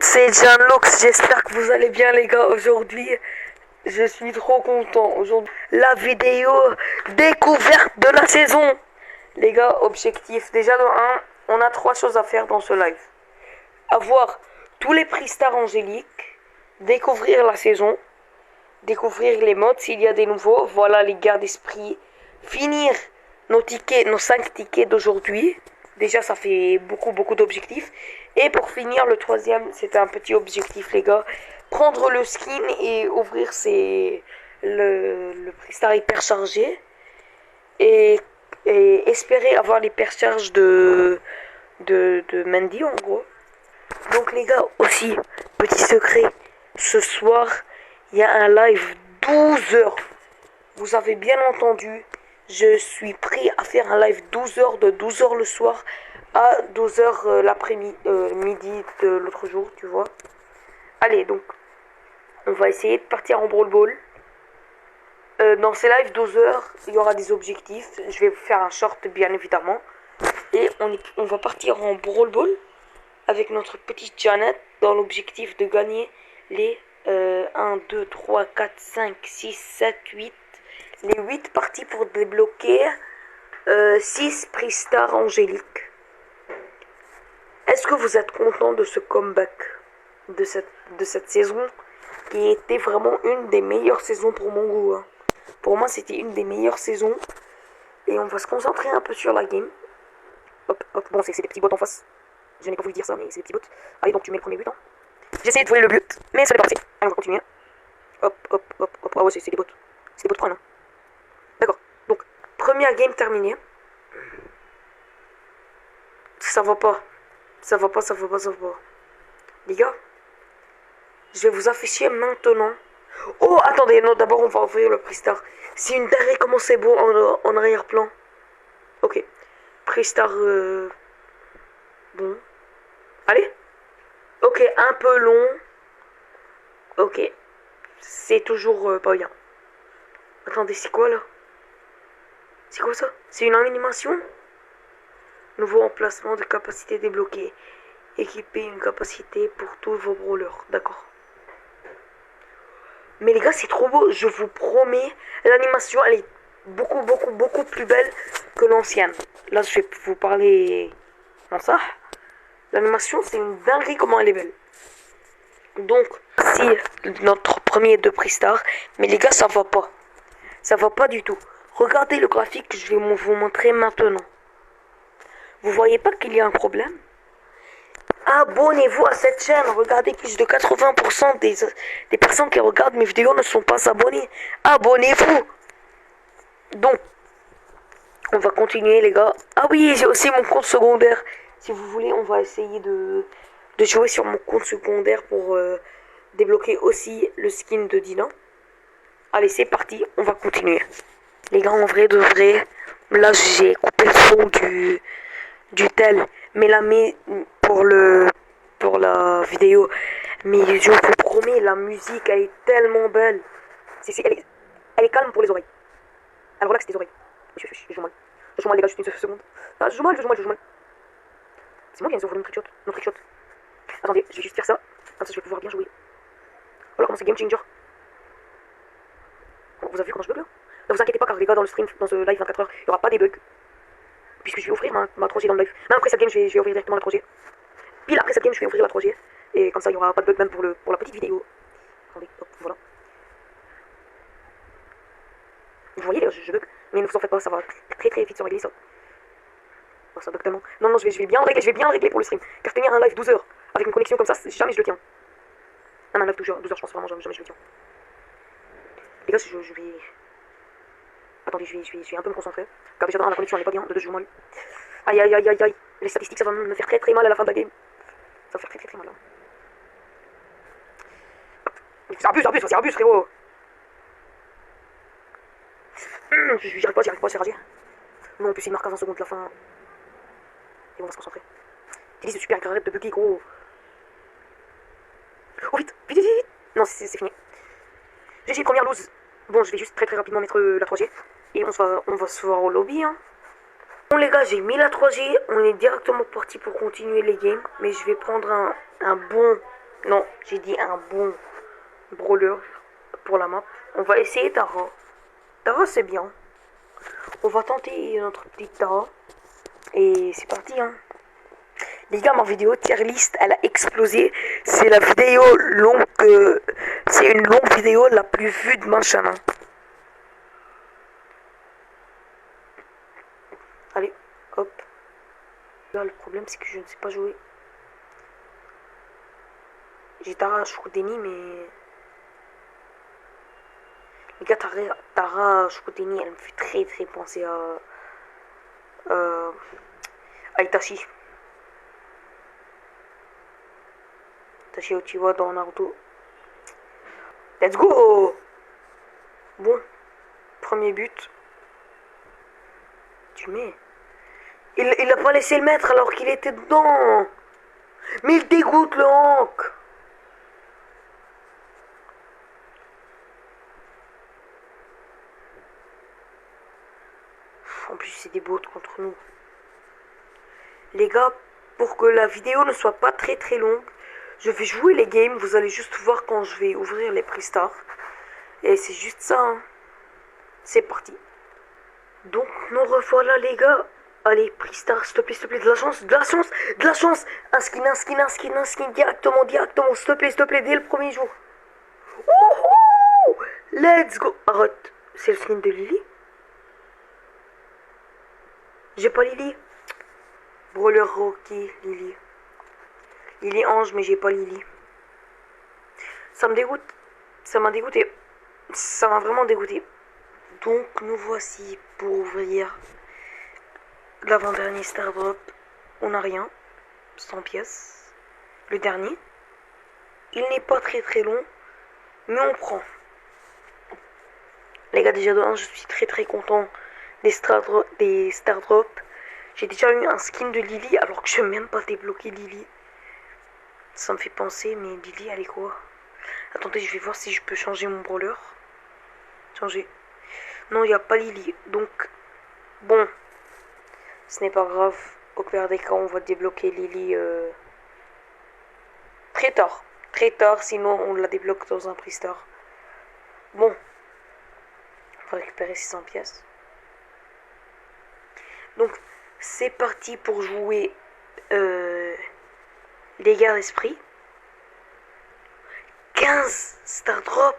c'est Janlux, j'espère que vous allez bien les gars. Aujourd'hui, je suis trop content. Aujourd'hui, la vidéo découverte de la saison. Les gars, objectif, déjà de 1, on a 3 choses à faire dans ce live. Avoir tous les prix stars angéliques, découvrir la saison, découvrir les modes s'il y a des nouveaux, voilà les gars d'esprit, finir nos tickets, nos 5 tickets d'aujourd'hui. Déjà ça fait beaucoup d'objectifs. Et pour finir le troisième, c'était un petit objectif les gars, prendre le skin et ouvrir le Pristar hyper chargé et espérer avoir l'hyper charge de Mandy en gros. Donc les gars, aussi, petit secret, ce soir, il y a un live 12 heures. Vous avez bien entendu, je suis prêt à faire un live 12 heures, de 12 heures le soir à 12 heures l'après-midi, midi de l'autre jour, tu vois. Allez, donc, on va essayer de partir en Brawl Ball. Dans ces lives 12 heures, il y aura des objectifs. Je vais vous faire un short, bien évidemment. Et on va partir en Brawl Ball avec notre petite Janet dans l'objectif de gagner les 1, 2, 3, 4, 5, 6, 7, 8. Les 8 parties pour débloquer 6 prix stars angéliques. Est-ce que vous êtes content de ce comeback de cette saison qui était vraiment une des meilleures saisons pour mon goût, hein. Pour moi, c'était une des meilleures saisons. Et on va se concentrer un peu sur la game. Hop, hop, bon, c'est des petits bots en face. Je n'ai pas voulu dire ça, mais c'est des petits bots. Allez, donc tu mets le premier but, hein. J'ai essayé de voler le but, mais ça n'est pas passé. Allez, on va continuer. Hop, hop, hop, hop. Ah ouais, c'est des bots. C'est des bots prenne, hein. D'accord. Donc, première game terminée. Ça va pas. Ça va pas. Les gars, je vais vous afficher maintenant. Oh, attendez, non, d'abord on va ouvrir le Pristar. C'est une dinguerie comment c'est beau en arrière-plan. Ok. Pristar, bon. Allez. Ok, un peu long. Ok. C'est toujours pas bien. Attendez, c'est quoi là? C'est quoi ça? C'est une animation? Nouveau emplacement de capacité débloquée. Équiper une capacité pour tous vos brawlers. D'accord. Mais les gars, c'est trop beau. Je vous promets. L'animation, elle est beaucoup plus belle que l'ancienne. Là, je vais vous parler dans ça. L'animation, c'est une dinguerie comment elle est belle. Donc, c'est notre premier de Pristar. Mais les gars, ça va pas. Ça va pas du tout. Regardez le graphique que je vais vous montrer maintenant. Vous voyez pas qu'il y a un problème? Abonnez-vous à cette chaîne. Regardez, plus de 80% des personnes qui regardent mes vidéos ne sont pas abonnées. Abonnez-vous. Donc, on va continuer les gars. Ah oui, j'ai aussi mon compte secondaire. Si vous voulez, on va essayer de jouer sur mon compte secondaire pour débloquer aussi le skin de Dina. Allez, c'est parti, on va continuer. Les gars, en vrai de vrai, là j'ai coupé le son du tel, mais là, pour la vidéo, mais je vous promets, la musique, elle est tellement belle. Elle est calme pour les oreilles. Elle relaxe les oreilles. Je joue mal. Je joue mal, les gars, juste une seconde. Ah, je joue mal. C'est moi qui viens d'ouvrir notre trickshot. Attendez, je vais juste faire ça. Comme ça, je vais pouvoir bien jouer. Voilà comment c'est game changer. Bon, vous avez vu comment je bug là? Ne vous inquiétez pas, car les gars, dans le stream, dans ce live 24 heures, il n'y aura pas des bugs. Puisque je vais offrir ma 3G dans le live. Même après cette game, je vais ouvrir directement la 3G. Pile après cette game, je vais ouvrir la 3G. Et comme ça, il n'y aura pas de bug même pour la petite vidéo. Attendez, hop, voilà. Vous voyez, je bug. Mais ne vous en faites pas, ça va très vite se régler ça. Oh, ça bug tellement. Non, je vais bien le régler pour le stream. Car tenir un live 12 heures avec une connexion comme ça, jamais je le tiens. Même un live 12 heures, je pense vraiment jamais je le tiens. Les gars, je vais... Attendez, je vais un peu me concentrer. Car déjà, la connexion elle est pas bien, de deux, je joue mal. Aïe. Les statistiques, ça va me faire très mal à la fin de la game. Ça va faire très mal là. C'est abuse, frérot. J'arrive pas à s'érager. Non, en plus, il marque à 20 secondes la fin. Et on va se concentrer. Utilise le super, arrête de bugger, gros. Oh, vite. Non, c'est fini. GG, première lose. Bon, je vais juste très rapidement mettre la 3G. Et on va se voir au lobby, hein. Bon, les gars, j'ai mis la 3G. On est directement parti pour continuer les games. Mais je vais prendre un bon Non, j'ai dit un bon brawler pour la map. On va essayer Tara. Tara, c'est bien. On va tenter notre petite Tara. Et c'est parti, hein. Les gars, ma vidéo tier list, elle a explosé. C'est la vidéo longue. C'est une longue vidéo la plus vue de ma chaîne. Hein. Allez, hop. Là, le problème, c'est que je ne sais pas jouer. J'ai Tara Choudeni, mais... Les gars, Tara Choudeni, elle me fait très penser à Itachi. Itachi Uchiwa dans Naruto. Let's go! Bon, premier but. Tu mets. Il a pas laissé le mettre alors qu'il était dedans. Mais il dégoûte le Hank. En plus, c'est des bots contre nous. Les gars, pour que la vidéo ne soit pas très longue, je vais jouer les games. Vous allez juste voir quand je vais ouvrir les prix stars. Et c'est juste ça. Hein. C'est parti. Donc, nous revoilà, les gars. Allez, prix star, s'il te plaît, de la chance, Un skin, directement, s'il te plaît, dès le premier jour. Wouhou! Let's go. Arrête, c'est le skin de Lily? J'ai pas Lily. Brawler Rocky, Lily. Lily Ange, mais j'ai pas Lily. Ça me dégoûte. Ça m'a dégoûté. Ça m'a vraiment dégoûté. Donc, nous voici pour ouvrir l'avant-dernier Star Drop. On n'a rien. 100 pièces. Le dernier. Il n'est pas très long. Mais on prend. Les gars, déjà de 1, je suis très content des Star Drop. J'ai déjà eu un skin de Lily alors que je n'ai même pas débloqué Lily. Ça me fait penser, mais Lily, elle est quoi? Attendez, je vais voir si je peux changer mon brawler. Changer. Non, il n'y a pas Lily. Donc, bon. Ce n'est pas grave. Au pire des cas, on va débloquer Lily très tard. Très tard, sinon on la débloque dans un prix star. Bon. On va récupérer 600 pièces. Donc, c'est parti pour jouer les gars d'esprit. 15 Star Drop.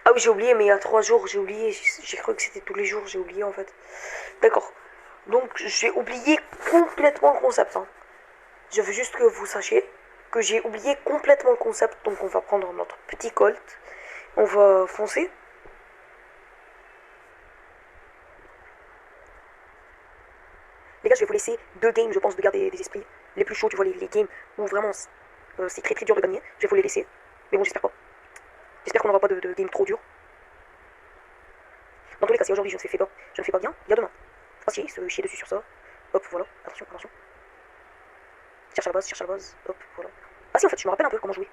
Ah oui, j'ai oublié, mais il y a 3 jours, j'ai oublié. J'ai cru que c'était tous les jours, j'ai oublié en fait. D'accord. Donc, j'ai oublié complètement le concept. Hein. Je veux juste que vous sachiez que j'ai oublié complètement le concept. Donc, on va prendre notre petit Colt. On va foncer. Les gars, je vais vous laisser 2 games, je pense, de garder des esprits les plus chauds. Tu vois, les games où vraiment c'est très dur de gagner. Je vais vous les laisser. Mais bon, j'espère pas. J'espère qu'on n'aura pas de game trop dur. Dans tous les cas, si aujourd'hui je ne fais pas bien, il y a demain. Faut pas se chier dessus sur ça. Hop, voilà. Attention. Cherche à la base. Hop, voilà. Ah si, en fait, je me rappelle un peu comment jouer.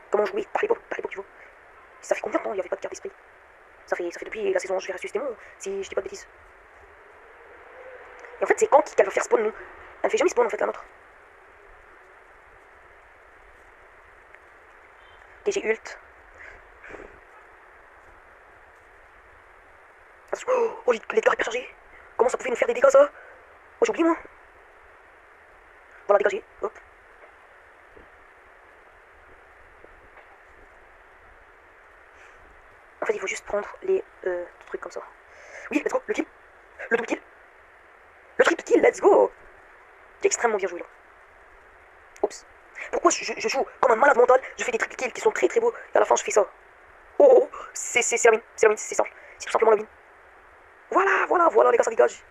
Comment jouer par l'époque, tu vois. Ça fait combien de temps il n'y avait pas de carte d'esprit? Ça fait depuis la saison 1, je vais ressusciter mon, si je dis pas de bêtises. Et en fait, c'est quand qu'elle va faire spawn, nous? Elle fait jamais spawn, en fait, la nôtre. Ok, j'ai ult. Oh, l'Edgar est hyper chargé. Comment ça pouvait nous faire des dégâts, ça? Oh, j'ai oublié, moi. Voilà, dégagé. Hop. En fait, il faut juste prendre les trucs comme ça. Oui, let's go, le kill. Le double kill. Le triple kill, let's go. J'ai extrêmement bien joué, là. Oups. Pourquoi je joue comme un malade mental? Je fais des triple kills qui sont très beaux. Et à la fin, je fais ça. Oh, c'est la mine, c'est simple. C'est tout simplement la mine. Voilà, les gars, ça dégage.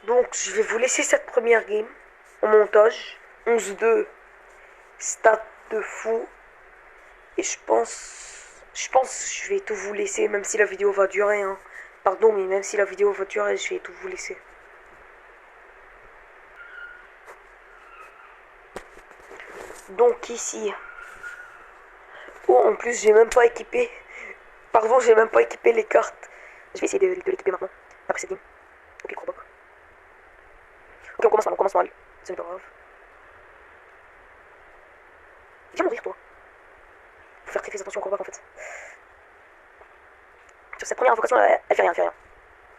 Donc, je vais vous laisser cette première game en montage. 11-2, stat de fou. Et je pense que je vais tout vous laisser, même si la vidéo va durer. Hein. Pardon, mais même si la vidéo va durer, je vais tout vous laisser. Donc ici. Oh, en plus, j'ai même pas équipé. Pardon, j'ai même pas équipé les cartes. Je vais essayer de l'équiper maintenant. Après cette game. Ok, gros bug. Ok, on commence mal. Ce n'est pas grave. Viens mourir, toi. Faut faire très attention au combat, en fait. Sur cette première invocation, elle fait rien.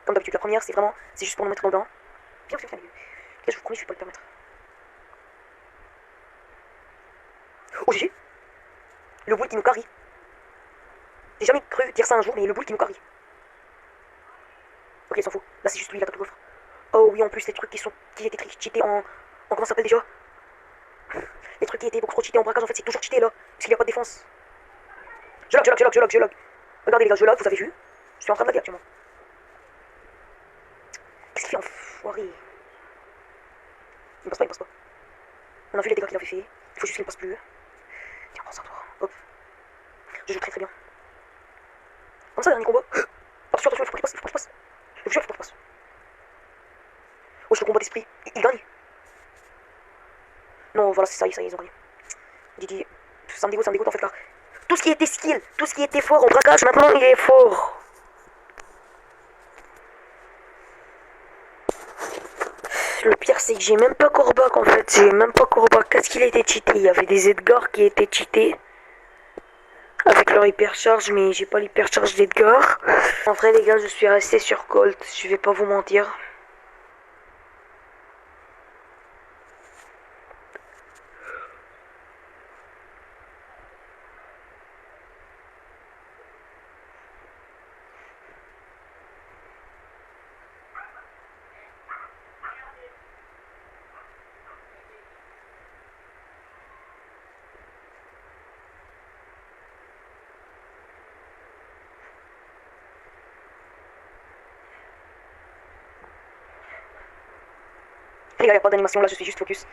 Comme d'habitude, la première, c'est juste pour nous mettre dans le bain. Viens. Là, je vous promets, je vais pas le permettre. Oh, GG. Le boule qui nous carry. J'ai jamais cru dire ça un jour, mais le boule qui nous carry. Ok, il s'en fout. Là, c'est juste lui, il attaque le coffre. Oh oui, en plus, les trucs qui étaient cheatés en comment ça s'appelle déjà? Les trucs qui étaient beaucoup trop cheatés en braquage, en fait, c'est toujours cheaté là. Parce qu'il n'y a pas de défense. Je lag. Regardez les gars, je lag, vous avez vu? Je suis en train de laguer actuellement. Qu'est-ce qu'il fait, enfoiré? Il me passe pas. On a vu les dégâts qu'il avait fait. Il faut juste qu'il ne passe plus. Tiens, prends ça, toi. Hop. Je joue très bien. Comme ça, dernier combat. Attention, il faut qu'il passe. Je vous jure, il faut qu'il passe. Oh, c'est le combat d'esprit. Il gagne. Non, voilà, c'est ça, ils ont gagné. Didi, ça me dégoûte en fait, car tout ce qui était skill, tout ce qui était fort en braquage, maintenant il est fort. Le pire, c'est que j'ai même pas Corbac en fait. Qu'est-ce qu'il était cheaté? Il y avait des Edgar qui étaient cheatés avec leur hypercharge, mais j'ai pas l'hypercharge d'Edgar. En vrai, les gars, je suis resté sur Colt, je vais pas vous mentir. Les gars, y a pas d'animation là, je suis juste focus.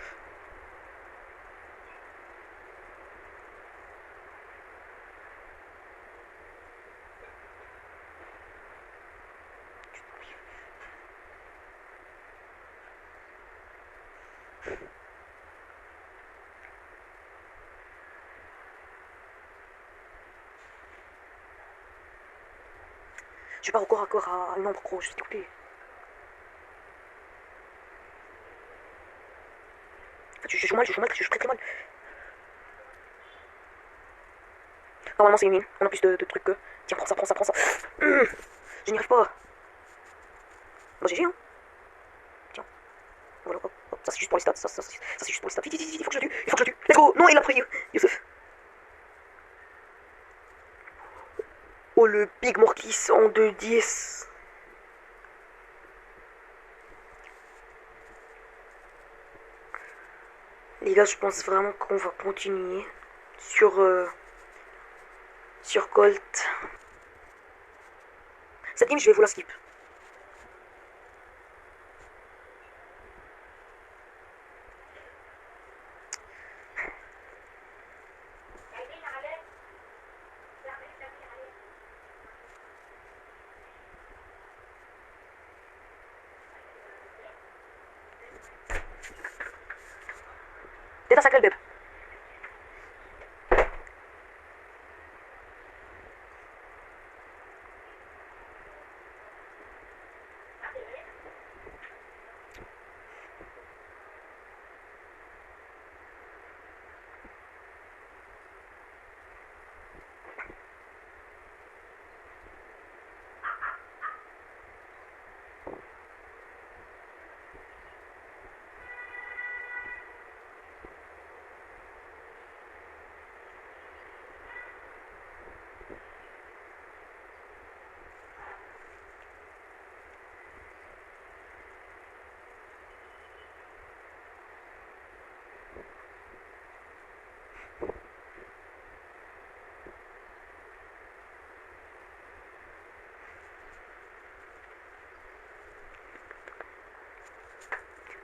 Je vais pas encore à une ombre, gros, je suis découpé. En fait, je joue mal, je joue très mal. Normalement, c'est une mine, on a plus de trucs que. Tiens, prends ça. Je n'y arrive pas. Bah, GG, hein. Tiens. Voilà, hop. Ça, c'est juste pour les stats. Ça, c'est juste pour les stats. Vite, il faut que je le tue. Let's go. Non, il a pris Youssef. Oh, le Big Mortis en 2-10. Les gars, je pense vraiment qu'on va continuer sur Colt. Cette game, je vais vous la skip. C'est un sacré bébé.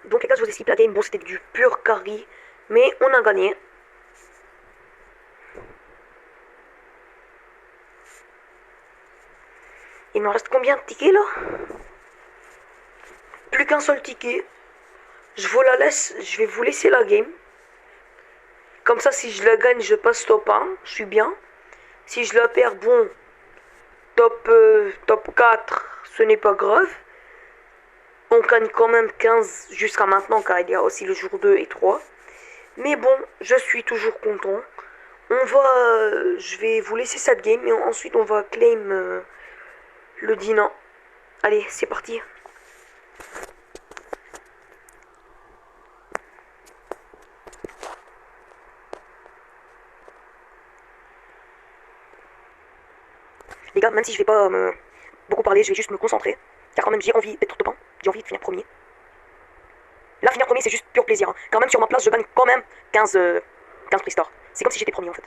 Donc les gars, je vous explique la game. Bon, c'était du pur carry, mais on a gagné. Il me reste combien de tickets là? Plus qu'un seul ticket. Je vous la laisse, je vais vous laisser la game. Comme ça, si je la gagne, je passe top 1, je suis bien. Si je la perds, bon, top 4, ce n'est pas grave. On gagne quand même 15 jusqu'à maintenant, car il y a aussi le jour 2 et 3. Mais bon, je suis toujours content. On va... je vais vous laisser cette game et ensuite on va claim le Dina. Allez, c'est parti. Les gars, même si je vais pas beaucoup parler, je vais juste me concentrer. Car quand même j'ai envie d'être top 1. J'ai envie de finir premier. Là, finir premier, c'est juste pur plaisir. Hein. Quand même, sur ma place, je gagne quand même 15 prix stars. C'est comme si j'étais premier en fait.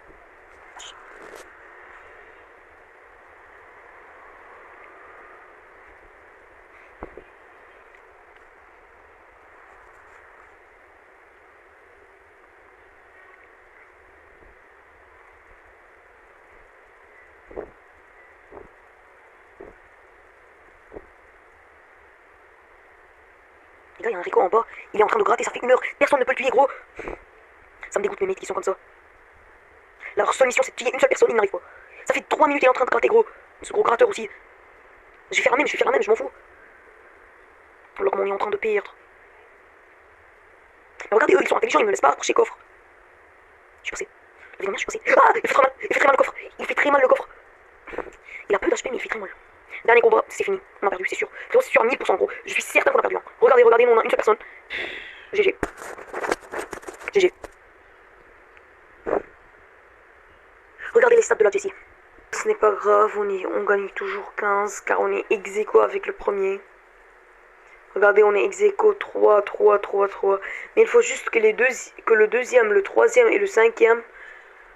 Les gars, il y a un Rico en bas. Il est en train de gratter, ça fait 1 heure. Personne ne peut le tuer, gros. Ça me dégoûte, mes mates qui sont comme ça. Leur seule mission, c'est de tuer une seule personne, il n'arrive pas. Ça fait 3 minutes, il est en train de gratter, gros. Ce gros gratteur aussi. Je vais faire la même, je m'en fous. Alors qu'on est en train de perdre. Mais regardez, eux, ils sont intelligents, ils me laissent pas accrocher le coffre. Je suis passé. Je suis passé. Ah, il fait très mal. Il fait très mal le coffre. Il fait très mal le coffre. Il a peu d'HP, mais il fait très mal. Dernier combat, c'est fini. On a perdu, c'est sûr. C'est sûr à 1000%, gros. Je suis certain qu'on a perdu. Hein. Regardez, nous, on a une seule personne. GG. GG. Regardez les stats de la Jessie. Ce n'est pas grave, on gagne toujours 15 car on est ex-aequo avec le premier. Regardez, on est ex-aequo 3. Mais il faut juste que, que le deuxième, le troisième et le cinquième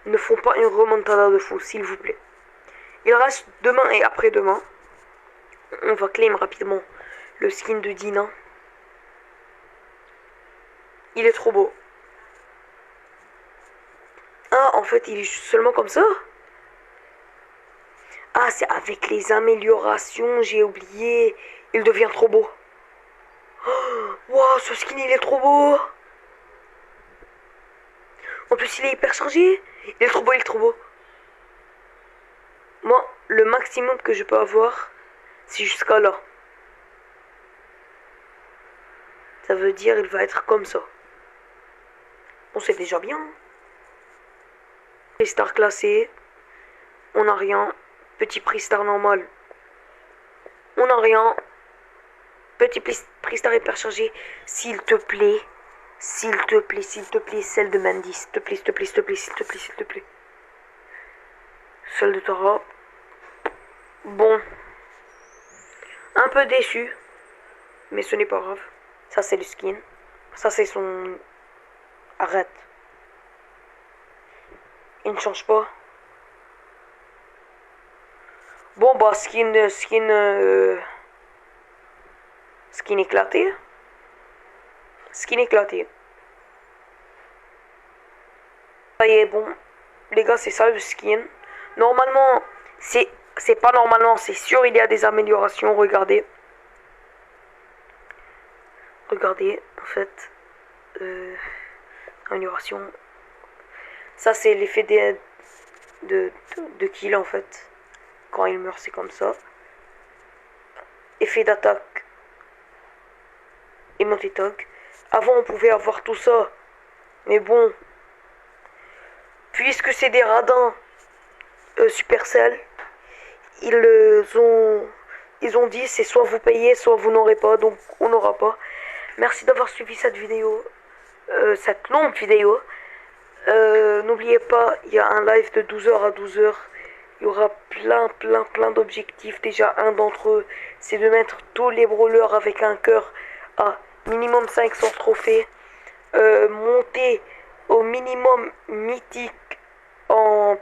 ne font pas une remontada de fou, s'il vous plaît. Il reste demain et après-demain. On va claim rapidement le skin de Dina. Il est trop beau. Ah, en fait, il est seulement comme ça? Ah, c'est avec les améliorations, j'ai oublié. Il devient trop beau. Wow, ce skin, il est trop beau. En plus, il est hyper chargé. Il est trop beau, il est trop beau. Moi, le maximum que je peux avoir, c'est jusqu'à là. Ça veut dire il va être comme ça. Bon, c'est déjà bien. Prix star classé. On n'a rien. Petit prix star normal. On n'a rien. Petit prix star hyper chargé. S'il te plaît. S'il te plaît, celle de Mandy. S'il te plaît. Celle de Tara. Bon. Un peu déçu. Mais ce n'est pas grave. Ça, c'est le skin. Ça, c'est son... Arrête. Il ne change pas. Bon, bah, skin éclaté. Skin éclaté. Ça y est, bon. Les gars, c'est ça le skin. Normalement, c'est pas normalement, c'est sûr, il y a des améliorations. Regardez. Regardez, en fait. Amélioration. Ça, c'est l'effet de kill, en fait. Quand il meurt, c'est comme ça. Effet d'attaque. Et multitog. Avant, on pouvait avoir tout ça. Mais bon. Puisque c'est des radins Supercell, ils ont dit c'est soit vous payez, soit vous n'aurez pas. Donc, on n'aura pas. Merci d'avoir suivi cette vidéo. Cette longue vidéo. N'oubliez pas, il y a un live de 12h à 12h. Il y aura plein d'objectifs. Déjà, un d'entre eux, c'est de mettre tous les brawlers avec un cœur à minimum 500 trophées. Monter au minimum mythique en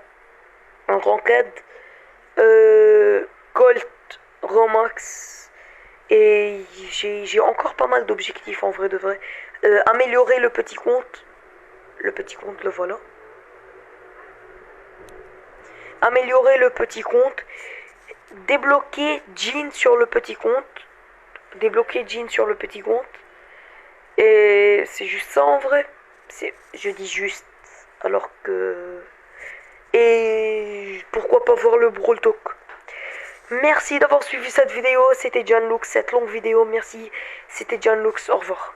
ranked. Colt, Romax. Et j'ai encore pas mal d'objectifs en vrai de vrai. Améliorer le petit compte. Le petit compte, le voilà. Améliorer le petit compte. Débloquer Jean sur le petit compte. Et c'est juste ça en vrai. Je dis juste. Alors que... Et pourquoi pas voir le Brawl Talk. Merci d'avoir suivi cette vidéo. C'était John Lux, cette longue vidéo. Merci. C'était John Lux. Au revoir.